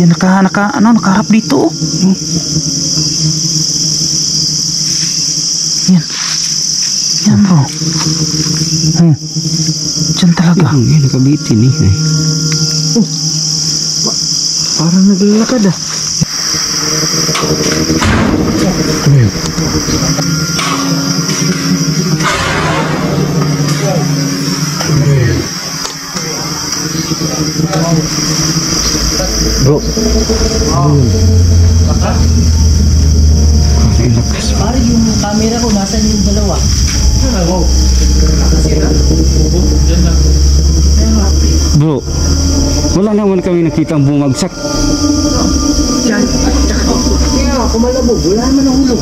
Yan, nakaharap dito, oh. Yan. Yan, bro. Diyan talaga. Yan, nakabitin eh. Oh. Parang naglalakad ah. Ano yun? Bro. Pare, yung camera ko, nasan yung dalawa? Bro, wala naman kami nakitang bumagsak. Kaya ako malabog, wala naman ang hulog.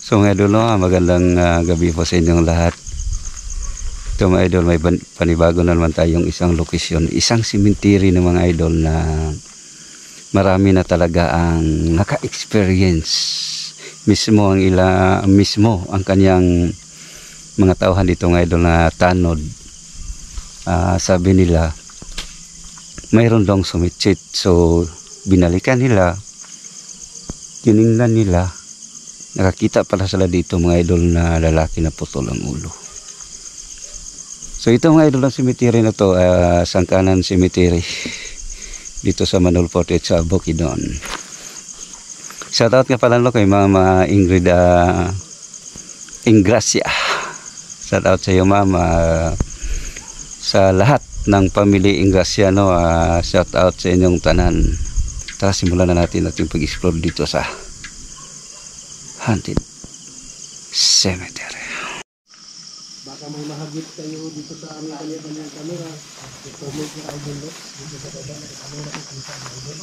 So mga idol, magandang gabi po sa inyong lahat. Ito mga idol, may panibago na naman tayong isang lokasyon, isang cemetery ng mga idol na marami na talaga ang naka-experience mismo ang kanyang mga tauhan dito mga idol na tanod. Sabi nila mayroon daw sumitsit, so binalikan nila, tiningnan nila, nakakita pala sila dito mga idol na lalaki na putol ang ulo. So ito mga idol ng cemetery na to, Sangkanan Cemetery dito sa Manulporte sa Bukidnon. Shoutout nga pala kay Mama Ingrid Ingracia. Shoutout sa iyo Mama, sa lahat ng pamilya Ingracia, no. Shoutout sa inyong tanan. Tara, simulan na natin ating pag-explore dito sa Haunted Cemetery. Baka may mahagip kayo dito sa aming kanya-kanyang camera. I-comment nyo idol look dito sa baba ng camera kung saan idol.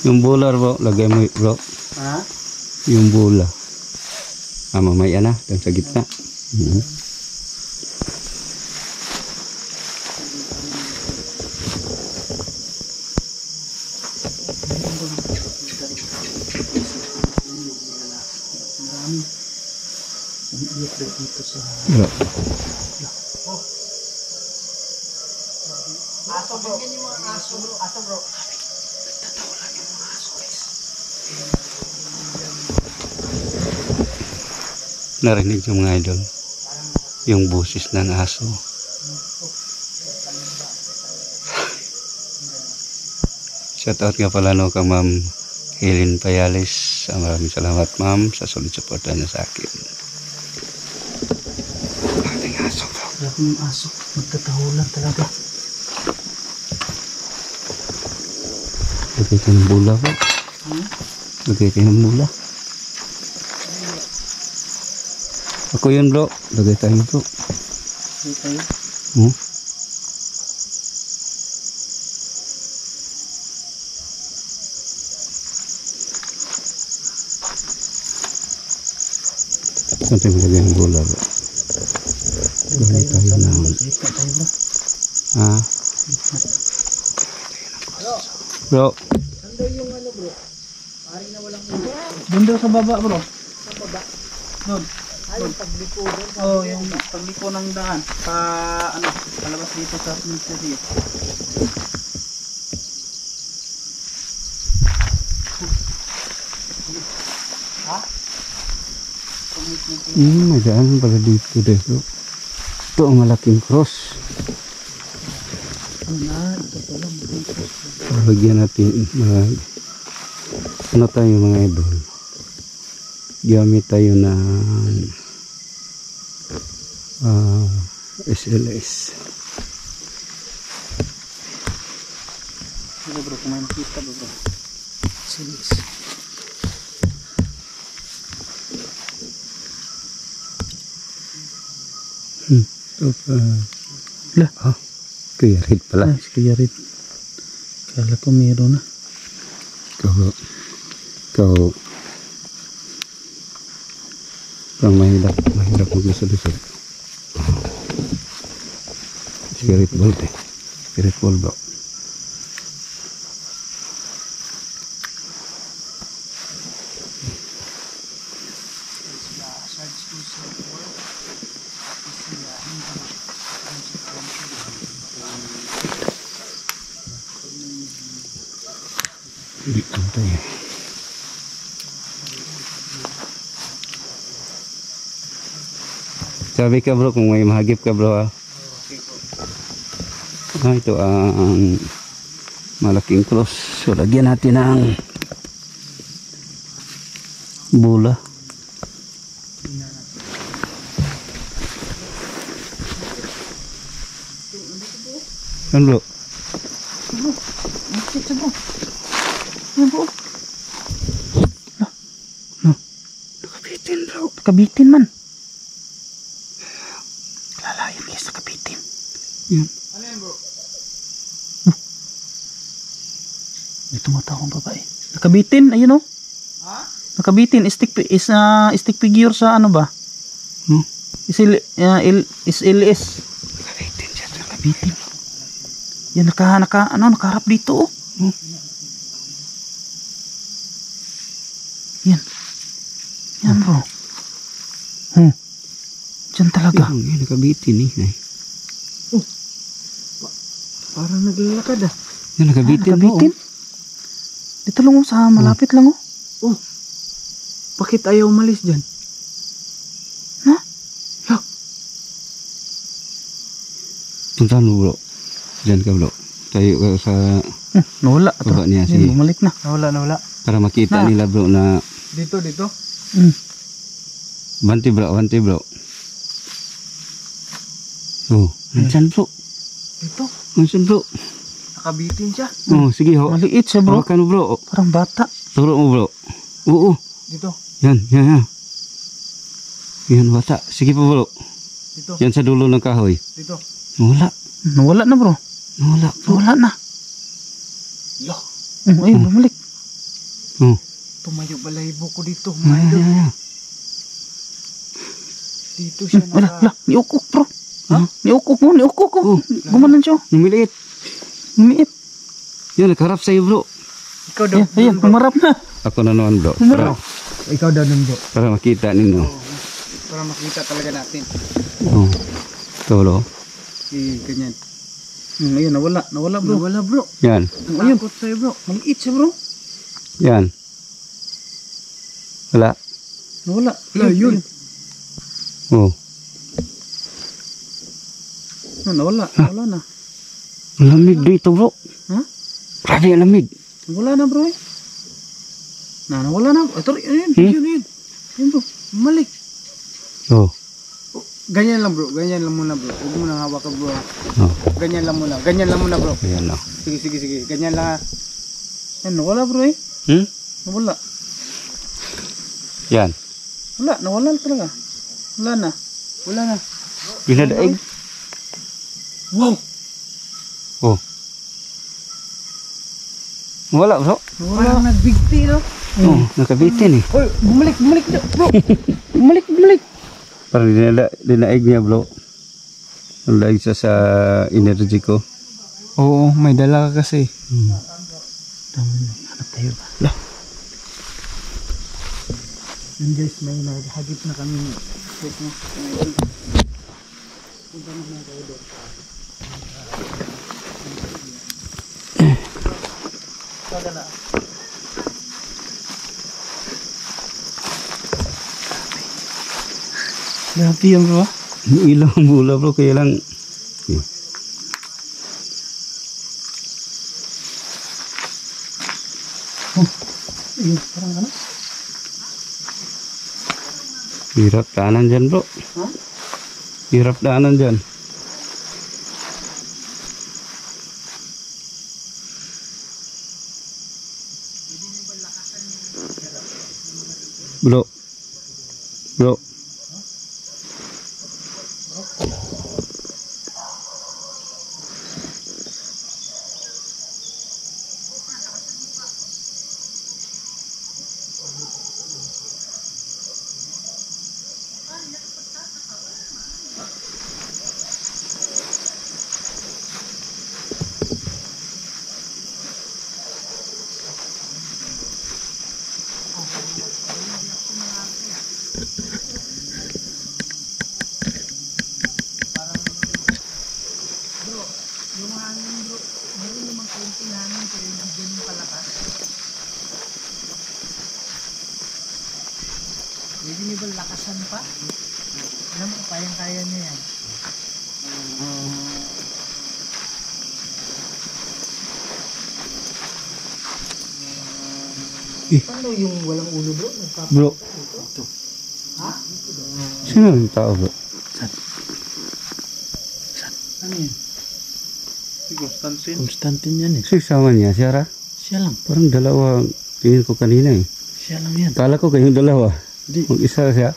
Yung bola bro, lagay mo bro. Ha? Yung bola. Mamaya na, doon sa gitna. Bro. Aso bro. Aso bro. Narinig yung mga idol yung boses ng aso. Shout out nga pala no ka Ma'am Helen Payales. Maraming salamat ma'am sa solid suporta niya sa akin. Ating aso bro. Yung aso, magtatahulan talaga. Lagay tayo ng bula bro. Lagay tayo ng bula. Ako yun bro, lagay tayo bro. Okay. Saan tayo malagay ng bola bro? Lagay tayo ng... Bro. Saan daw yung ano bro? Paring na walang ulo. Doon daw sa baba, bro. Sa baba. Doon. Ay, yung pagliko doon. Oh, yung pagliko ng daan. Palabas dito sa cemetery. Ha? May daan pala dito deh bro. Ito ang malaking cross. Ito pala. Lagyan natin ano tayo mga idol, gamit tayo ng SLS. Ito bro, kung may makita bro. SLS. Ito pa Lah. Kuya Red pala. Ay, si Kuya Red. Kala ko meron na. Ikaw bro. Ikaw mahirap maglusod-lusod. Spirit ball eh. Spirit ball bro. Hindi kantay eh. Sabi ka bro kung may mahagip ka bro ha. Ito ang malaking cross. So lagyan natin ng bula. Kan bro? Yan bro. Nakabitin bro. Kabitin man. Lalayan guys, nakabitin. Yan. May tumatawang babae. Nakabitin, ayun o. Nakabitin, stick figure sa ano ba? LS. Nakabitin siya. Nakabitin. Yan, nakaharap dito oh. Yan. Yan bro. Diyan talaga. Yan, nakabitin eh. Parang naglalakad ah. Yan, nakabitin bro. Nakabitin. Dito lang oh, sa malapit lang oh. Bakit ayaw umalis dyan? Ha? Puntahan mo bro. Diyan ka bro. Tayo ka sa Nawala. baba niya. Yan, Sige. bumalik na. Nawala. Para makita nila bro na Dito. banti bro. Oh, nandiyan bro. Dito. Nandiyan bro. Nakabitin siya. Oh, sige ho. Maliit siya bro. Hawakan mo bro. Parang bata. Turo mo bro. Oo. Dito. Yan. Yan bata. Sige pa bro. Dito. Yan sa dulo ng kahoy. Dito. Wala. Nawala na bro. Wala bro. Nawala na. Yo. Ayun, bumalik. Oh. Tumayo balahibo ko dito. Yan. Dito siya Wala. Niukok bro. Ha? Niukok mo. Gumanan siya. Yung maliit. Umiit. Yan, nakaharap sa'yo bro. Ikaw daw. Ayan, pumarap na. Ako na naman bro. Pumarap. Ikaw daw nun bro. Para makita ninyo. Para makita talaga natin. Oh. Tolo. Ganyan. Ayun, nawala bro. Nawala bro. Yan. Ayun. Takot sa'yo bro. Maliit siya bro. Yan. Wala. Nawala. Yun. Oh. Nawala na. Lamig dito bro. Ha? Grabe ang lamig. Nawala na bro eh. Nawala na. Ito, yun. Yun bro. Malik. Oh. Ganyan lang bro. Ganyan lang muna bro. Huwag mo nang hawakan bro. Oh. Ganyan lang muna bro. Ayan o. Sige. Ganyan lang. Yan, nawala bro eh. Nawala. Yan. Nawala talaga. Wala na. Binadaig. Wow. Oh. Wala bro. Parang nagbigti no. Oh, nakabitin eh. Oy, bumalik bro. Bumalik. Parang dinaig niya bro. Dahil sa energy ko. Oo, may dala ka kasi. Hanap tayo. Yun guys, may naghagip na kami. Grabe yan bro. Ilang bula bro, kaya lang. Ayun, parang ano? Hirap daanan dyan bro. Ha? Hirap daanan dyan. Bro. Pwede niyo ba lakasan pa? Alam mo, kayang-kaya niya yan. Paano yung walang ulo bro? Bro. Sino yung tao bro? Ano yun? Si Constantine. Constantine yan eh. Sama niya, siya ra? Siya lang. Parang dalawa, tingin ko kanina eh. Siya lang yan. Kala ko kayong dalawa. Di. Mag-isa siya.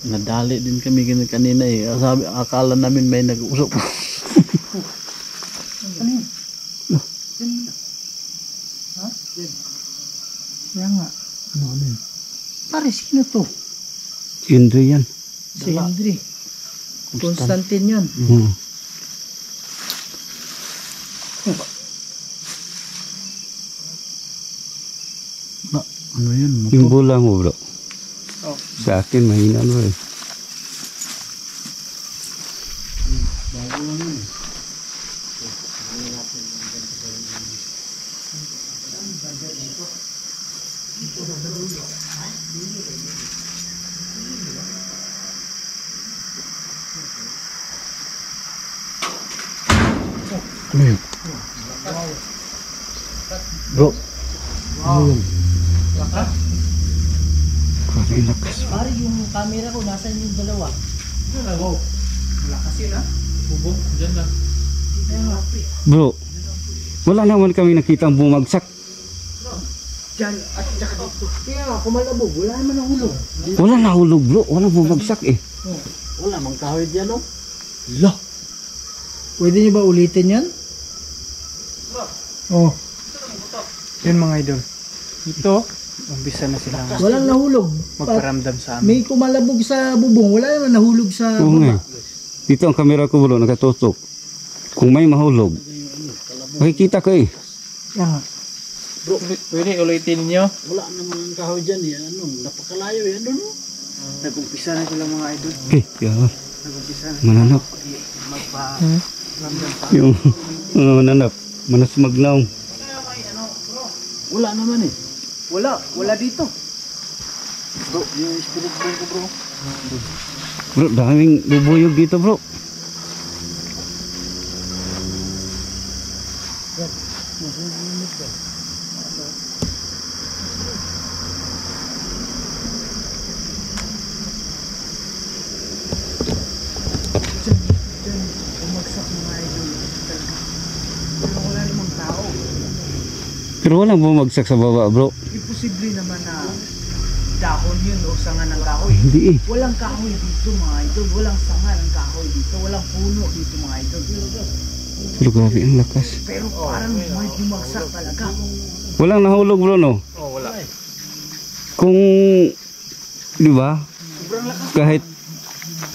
Nadali din kami kanina eh. Sabi, akala namin may nag-usap. Ano yun? Ha? Kaya nga. Ano yun? Pare, sino to? Si Indri yan. Si Henry. Constantine yan. Hmm. Ano yun? Yung bola mo bro. Sa akin mahina bro eh. Ano yun? Bro. Ano yun? Grabe lakas. Pare, yung camera ko, nasan yung dalawa? Bro, wala naman kami nakitang bumagsak. Diyan, at saka dito. Kaya nga, kumalabog. Wala naman ang hulog. Wala nahulog bro, wala bumagsak eh. Wala mang kahoy dyan, no? Lo! Pwede nyo ba ulitin yan? Oh. Yun mga idol. Ito, umpisa na silang Walang nahulog. magparamdam sa amin. May kumalabog sa bubong. Wala naman nahulog sa Oo nga. baba. Dito ang kamera ko bro, nakatutok. Kung may mahulog, makikita ko eh. Ah, Pwede ulitin niyo. wala naman ang kahoy dyan. Eh. Ano, napakalayo eh. Ano, no? Nag-umpisa na sila mga idol. Eh, yaman. Nag-umpisa na Mananap. magparamdam sa Yung mananap. Manas magnaw. Wala naman eh. Wala dito. Bro, yung spirit bomb ko bro. Bro, daming bubuyog dito bro. Bumagsak mga idol. Pero wala namang tao. Pero walang bumagsak sa baba bro. Imposible naman na dahon yun o sanga ng kahoy. Hindi eh. Walang kahoy dito mga idol. Walang sanga ng kahoy dito. Walang puno dito mga idol. Pero grabe ang lakas. Pero parang may bumagsak talaga. Walang nahulog bro no? Oh, wala. Kung, di ba? Kahit,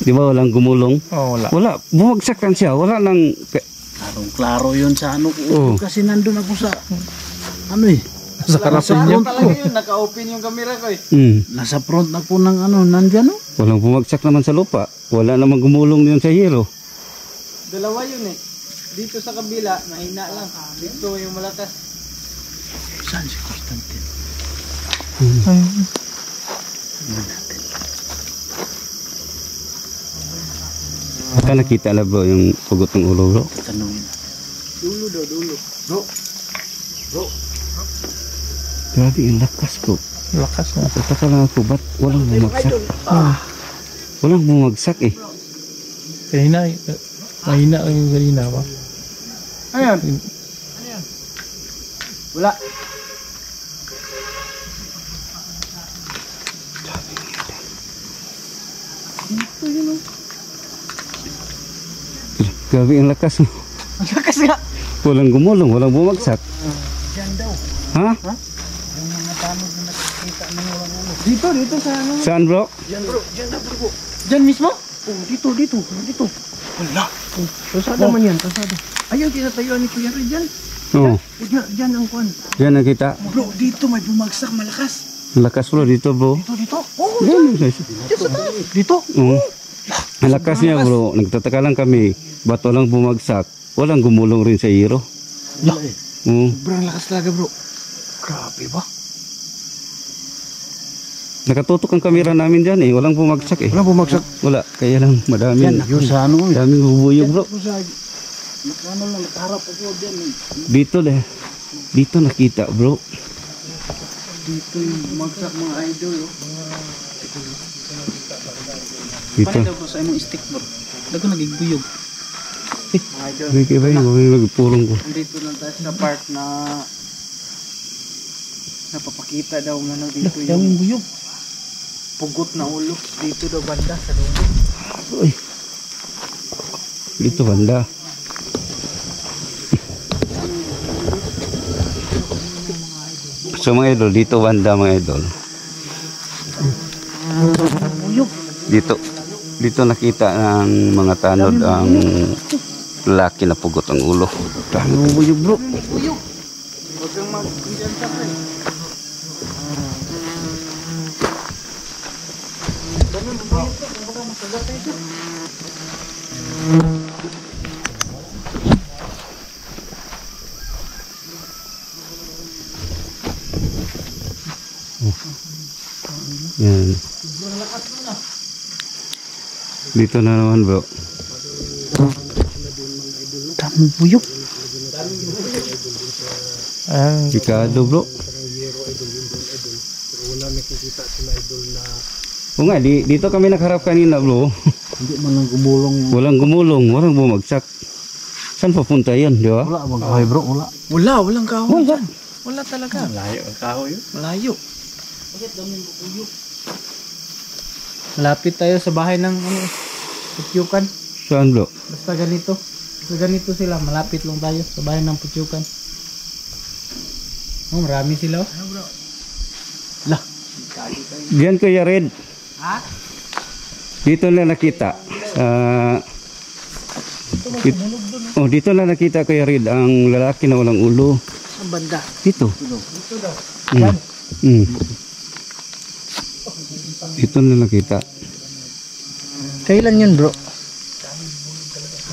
di ba walang gumulong? Oh, wala. Wala, bumagsak lang siya. Wala nang, Klaro yun sa ano ko. Oo. Kasi nandun ako sa ano eh. Sa harapin niyo. yun. Naka-open yung camera ko eh. Nasa front ako ng ano. Nandyan oh. Walang bumagsak naman sa lupa. Wala namang gumulong yun sa hero. Dalawa yun eh. Dito sa kabila, mahina lang. Dito yung malakas. Saan si Constantine? Baka nakita na bro yung pugot ng ulo bro. Tanungin natin. Dulo daw, dulo. Grabe yung lakas bro. Lakas na. Tataka lang ako, ba't walang bumagsak? Walang bumagsak eh. Kanina, mahina yung kanina ba? Ayan. Wala. Grabe yung lakas mo. Ang lakas nga. Walang gumulong, walang bumagsak. Diyan daw. Ha? Yung mga tanod na nakikita ng walang ulo. Dito sa ano. Saan bro? Diyan bro. Diyan daw bro. Diyan mismo? Oh, dito. Wala. Pasada man yan, pasada. Ayun, tinatayuan ni Kuya Ray dyan. Oo. Diyan ang kwan. Diyan nakita. Bro, dito may bumagsak malakas. Ang lakas bro dito bro. Dito. Oh, Diyan. dito. Oo. Ang lakas niya bro. Nagtataka lang kami. Ba't walang bumagsak? Walang gumulong rin sa hero. Wala eh. Sobrang lakas talaga bro. Grabe ba? Nakatutok ang kamera namin dyan eh. Walang bumagsak eh. Wala bumagsak. Wala. Kaya lang madami. Yun sa ano eh. Daming bubuyog bro. Ano lang, nakaharap ako dyan eh. Dito nakita bro. Dito yung bumagsak mga idol. Oh. Dito. Paano daw ko sa imong stick bro? Dago nagigbuyog. Mga idol. May kaya ba yun? May nagpulong ko. Nandito lang tayo sa part na napapakita daw ano dito yung Daming buyog. pugot na ulo. Dito daw banda sa dulo. Uy. Dito banda. So mga idol, dito banda mga idol. Buyog. Dito nakita ng mga tanod ang lalaki na pugot ang ulo. Daming bubuyog bro. Huwag kang mag-indyan sa pre. Yan. Dito na naman bro. Daming buyog. Sikado bro. Oo nga, dito kami nakaharap kanina bro. Hindi man lang gumulong. Walang gumulong, walang bumagsak. Saan papunta yun, di ba? Wala bang kahoy bro? Wala. Walang kahoy. Wala. Wala talaga. Malayo ang kahoy. Malayo. Bakit daming buyog? Malapit tayo sa bahay ng ano, putyukan. Saan bro? Basta ganito. Basta ganito sila. Malapit lang tayo sa bahay ng putyukan. Oh, marami sila. Oh. Ano bro? Lah. Diyan Kuya Red. Ha? Dito na nakita. Dito na nakita Kuya Red ang lalaki na walang ulo. Ang banda. Dito. Dito daw. Dito na nakita. Kailan yun bro?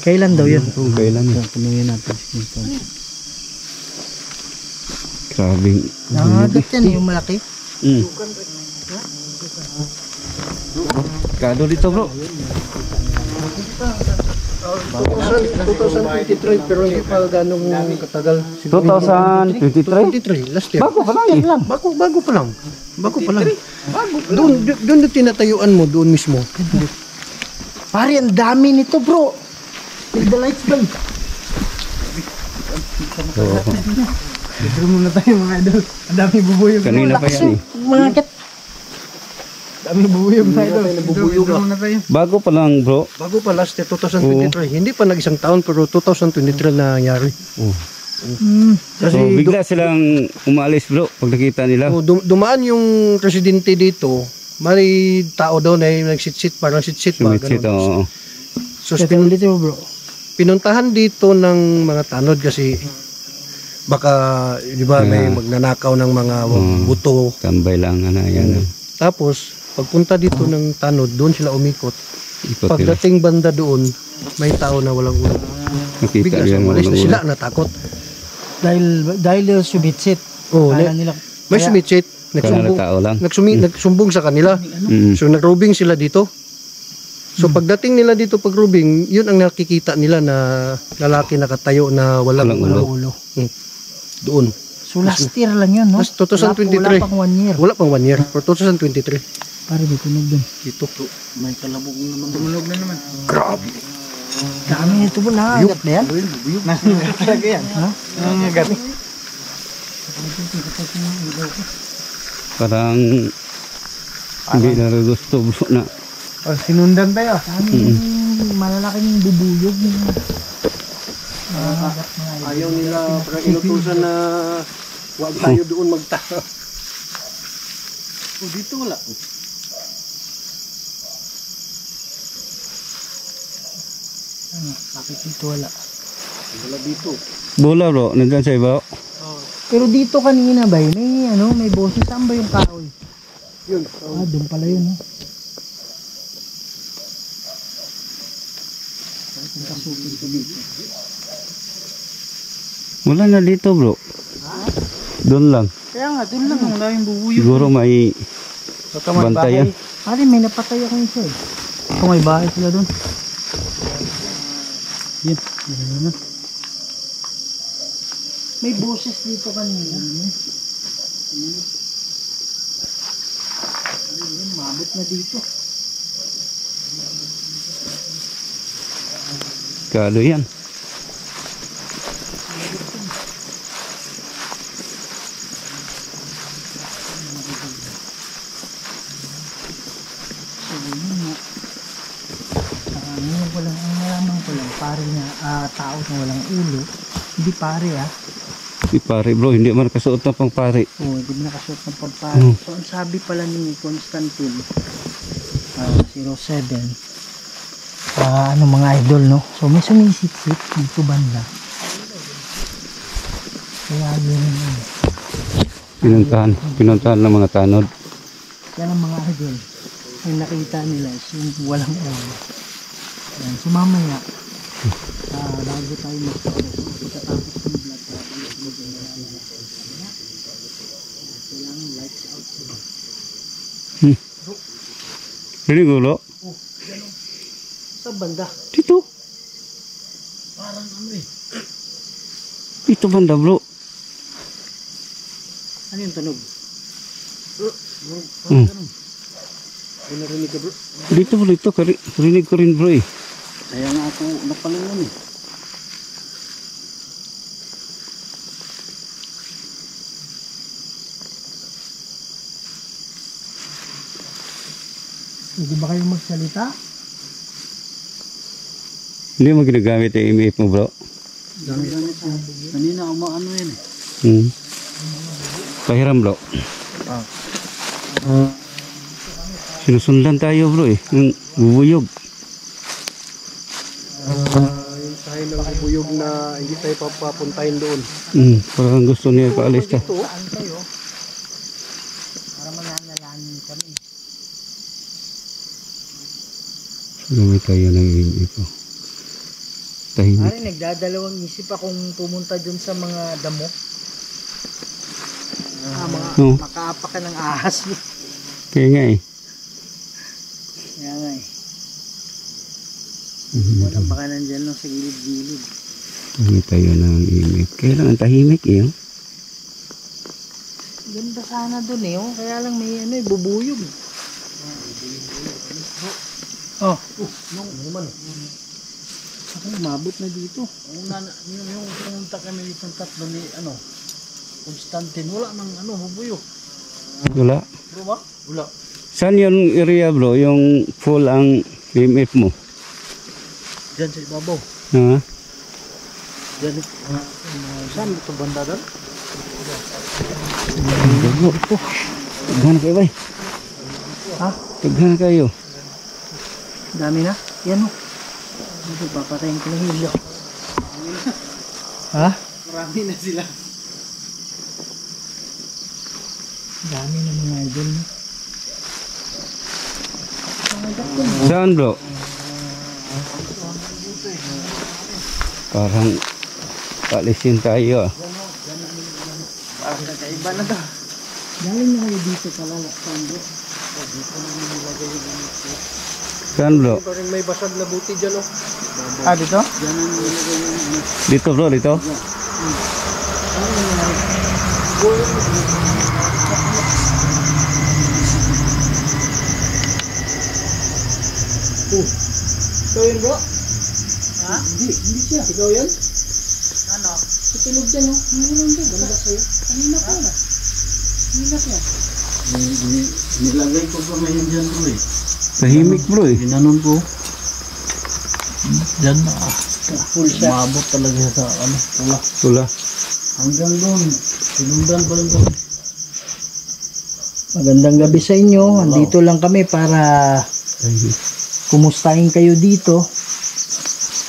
Kailan daw yun? Kung kailan yun. Tumingin natin. Grabing. Nangagat yan yung malaki. Kado dito bro. 2023 pero hindi pa ganong katagal. 2023? 2023 last year. Bago pa lang eh. Bago pa lang. Doon tinatayuan mo doon mismo. Pare, ang dami nito bro. Take the lights bang. Dito muna tayo mga idol. Ang dami bubuyog. Kanina pa yan eh. Mga kat. Dami bubuyog mga idol. Nabubuyog Dito muna tayo. Bago pa lang bro. Bago pa last year 2023. Hindi pa nag-isang taon pero 2023 na nangyari. Kasi So bigla silang umalis bro pag nakita nila. dumaan yung presidente dito. May tao daw na nagsit-sit, parang sit-sit ba? Sumitsit, ganun. oo. So pinuntahan dito ng mga tanod kasi baka di ba may magnanakaw ng mga buto. Tambay lang ano yan. Tapos pagpunta dito ng tanod, doon sila umikot. Ikot nila. Pagdating banda doon, may tao na walang ulo. Nakita Bigla yan siya umalis na walang sila ulo. natakot. Dahil subitsit. Oh, Kala nila. may sumitsit, Kala na tao lang. nagsumbong sa kanila. So nagrubing sila dito. So pagdating nila dito pagrubing, yun ang nakikita nila na lalaki nakatayo na walang Walang ulo. Doon. So last year lang yun, no? Last 2023. Wala pang 1 year. Wala pang 1 year. For 2023. Pare, di tunog dun. Dito. May kalabog naman. Tumunog na naman. Grabe. Dami nito po. Nangagat na yan? Nangagat talaga yan. Ha? Nangagat. Parang hindi na rin gusto bro na. Oh, sinundan tayo. Malalaking bubuyog. Ayaw nila parang inutusan na huwag tayo doon magtaka. Dito wala. Bakit dito wala? Wala dito. Bola bro, nandyan sa iba. Pero dito kanina ba, may boses. Saan ba yung kahoy? Yun. Doon pala yun. Wala na dito bro. Doon lang. Kaya nga, doon lang ang daming bubuyog. Siguro may Baka may bantayan. bahay. Pare, may napatay ako isa eh. Baka may bahay sila doon. Yan. Yan. May boses dito kanina. Mabot na dito. Kalo yan. Ngayon ko lang, ang nalaman ko lang, pare na tao na walang ulo. Hindi pare Si pare bro, hindi man kasuot na pang pare. Oo, hindi mo nakasuot ng pagpare. So, ang sabi pala ni Constantine, 07, ano mga idol, no? So, may sumisip-sip dito banda. Kaya yun, Pinuntahan ng mga tanod. yan ang mga idol. Ang nakita nila is yung walang ulo. Yan, so mamaya, bago tayo magpapos, pagkatapos ng vlog, kailangan lights out sila. Hindi gulo. Sa banda. Dito. Parang ano eh. Dito banda bro. Ano yung tunog? Hmm. May narinig ka bro? Dito bro, ito. Karinig ko rin bro eh. Kaya nga ako napalingon eh. Hindi ba kayo magsalita? Hindi mo ginagamit yung EMF mo bro. Gamit sa kanina umaano yan eh. Pahiram bro. Sinusundan tayo bro eh. Yung bubuyog. Yung tayo ng bubuyog na hindi tayo papapuntahin doon. Parang gusto niya paalis ta. Saan kayo? Para mananalanin kami. Gamit tayo ng EMF mo. Tahimik. Pare, nagdadalawang isip akong pumunta dun sa mga damo. Oo. Makaapa ka ng ahas. Kaya nga eh. Kaya nga eh. Wala baka nandyan lang sa gilid-gilid. Gamit tayo ng EMF. Kailangan tahimik eh. Oh. Ganda sana dun eh. Oh. Kaya lang may ano eh, bubuyog. Oh. Nung naman. Ako mabot na dito. Yung pumunta kami dito ng tatlo ni ano, Constantine, wala nang ano, bubuyog. Wala. Bro ba? Wala. Saan yung area bro? Yung full ang EMF mo? Diyan sa ibabaw. Ha? Diyan. Saan ito banda doon? Taghan kayo ba? Ha? Taghan kayo. Dami na? Yan o. Ito, papatayin ko ng hilo. Ha? Marami na sila. Dami na mga idol. Saan bro? Parang paalisin tayo ah. Parang kakaiba na to. Galing na kayo dito kalalakpan bro. Dito na nilagay yung dito. Saan bro? Ito rin may basag na buti dyan oh. Ah, dito? Diyan ang nilagay yung Dito bro, dito? Ikaw yun bro? Ha? Hindi siya. Ikaw yan? Ano? Tutulog dyan oh. Nangulang dyan. Banda sa'yo. Kanina pa na. Kanina pa. Nilagay ko pa ngayon dyan bro eh. Tahimik bro eh. Ginanon ko. Diyan na. Full siya. Maabot talaga sa ano. Pula. Tula. Hanggang doon. Sinundan pa rin doon. Magandang gabi sa inyo. Andito lang kami para kumustahin kayo dito.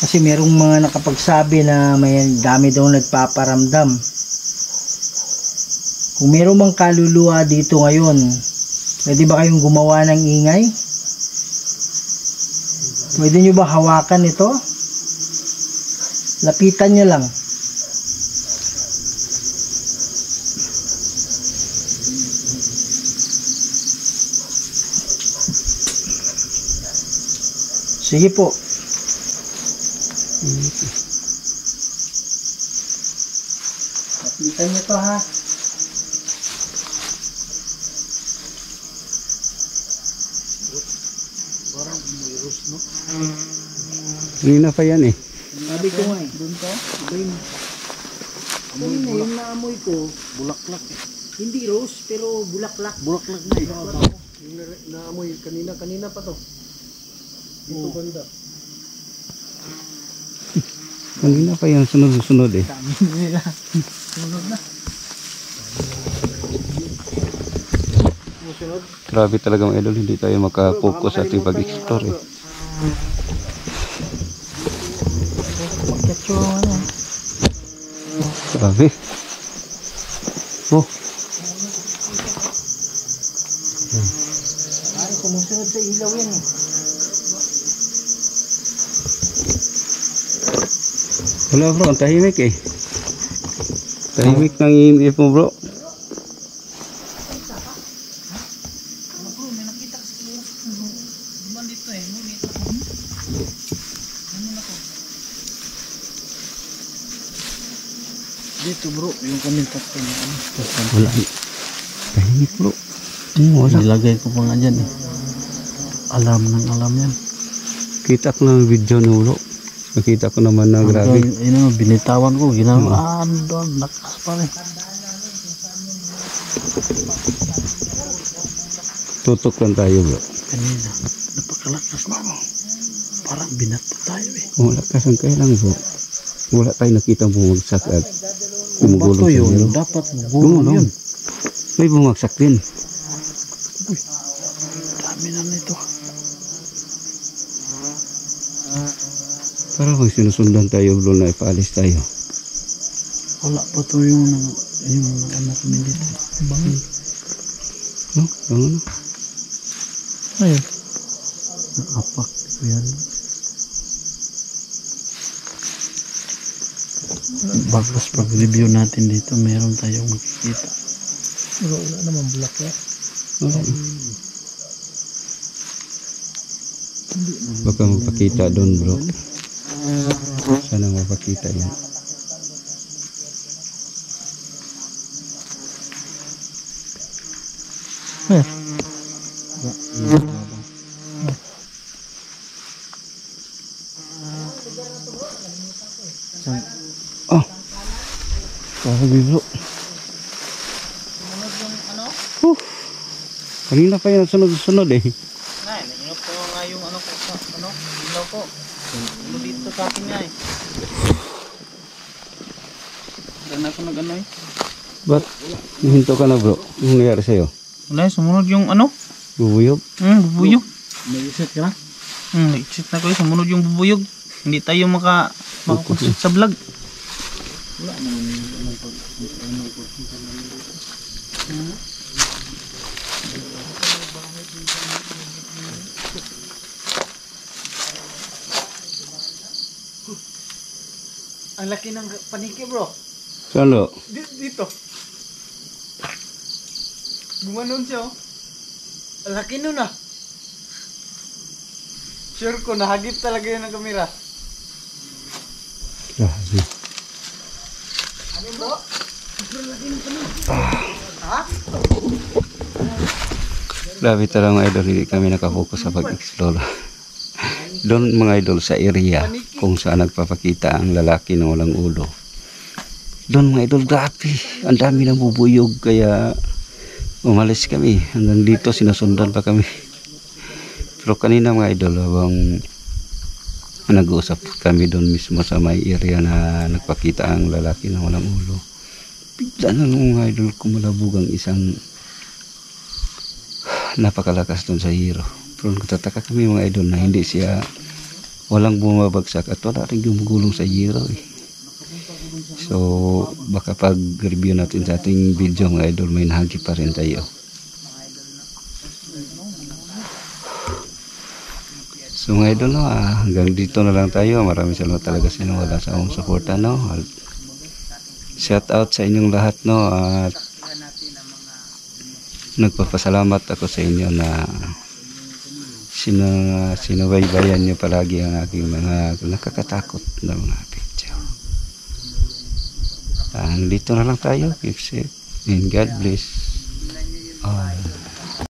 Kasi merong mga nakapagsabi na may dami daw nagpaparamdam. Kung meron mang kaluluwa dito ngayon, pwede ba kayong gumawa ng ingay? Pwede nyo ba hawakan ito? Lapitan nyo lang. Sige po. Kapitan niyo to ha. Kanina pa yan eh. Sabi ko nga eh. Doon to? Kanina yung naamoy ko, bulaklak eh. Hindi rose, pero bulaklak. Bulaklak na eh. Yung naamoy kanina pa to. Dito banda. Kanina pa yan, sunod-sunod eh. Dami nila. Sunod na. Grabe talaga mga idol, hindi tayo makapokus sa ating pag-explore eh. Makyat yung ano. Grabe. Oh, Ay, sumusunod sa ilaw yan eh. wala bro, ang tahimik eh. Tahimik ng iimip mo bro. Dito bro, yung kaming tatlo na ano. Wala. Tahimik bro. Wala. Nilagay ko pa nga dyan eh. Alam ng alam yan. Kita ko ng video no bro. Nakita ko naman na grabe. Binitawan ko, ginawa. Doon, lakas pa rin. Tutok lang tayo bro. Kanina, napakalakas na mo. Parang binato tayo eh. Kung lakas ang kaya lang bro. Wala tayo nakita bumagsak at Kung bato gumugulong sa yun, zero. dapat gulong yun. May bumagsak din. Dami na nito. Parang kung sinusundan tayo bro na ipaalis tayo. Wala pa to yung anak kami dito. Bangin. No? Ano na? Ayun. Nakapak ko yan. Bagos pag-review natin dito, meron tayong makikita. Pero wala naman bulaklak. Wala. Baka magpakita doon bro. Sana mapakita yan. Oh. Grabe bro. Kanina pa yan sunod-sunod eh. Nay, nainop ko nga yung ano ko sa ilaw ko. Ano dito sa akin nga eh. Dan ako nag-ano eh. Ba't nahinto ka na bro? Anong nangyari sa'yo? Wala, sumunod yung ano? Bubuyog? Bubuyog. May-isip ka na? Exit na ko eh, sumunod yung bubuyog. Hindi tayo makakonsit sa vlog. Ang laki ng paniki bro. Saan bro? Dito. Gumanon siya oh. Ang laki nun ah. Sure ko, nahagip talaga yun ng kamera. Grabe. Ano bro? Grabe talaga mga idol, hindi kami nakafokus sa pag-explore. Doon mga idol sa area kung saan nagpapakita ang lalaki na walang ulo. Doon mga idol, grabe. Ang dami ng bubuyog kaya umalis kami. Hanggang dito sinusundan pa kami. Pero kanina mga idol, habang nag-uusap kami doon mismo sa may area na nagpakita ang lalaki na walang ulo. Bigla na mga idol kumalabog ang isang napakalakas doon sa hero. Pero nagtataka kami mga idol na hindi siya walang bumabagsak at wala rin gumugulong sa hero eh. So baka pag review natin sa ating video mga idol may nahagi pa rin tayo. So mga idol no, hanggang dito na lang tayo. Maraming salamat talaga sa inyo wala sa akong suporta no. Shout out sa inyong lahat no at nagpapasalamat ako sa inyo na sinubaybayan niyo palagi ang aking mga nakakatakot na mga picture. Dito na lang tayo. Keep safe and God bless.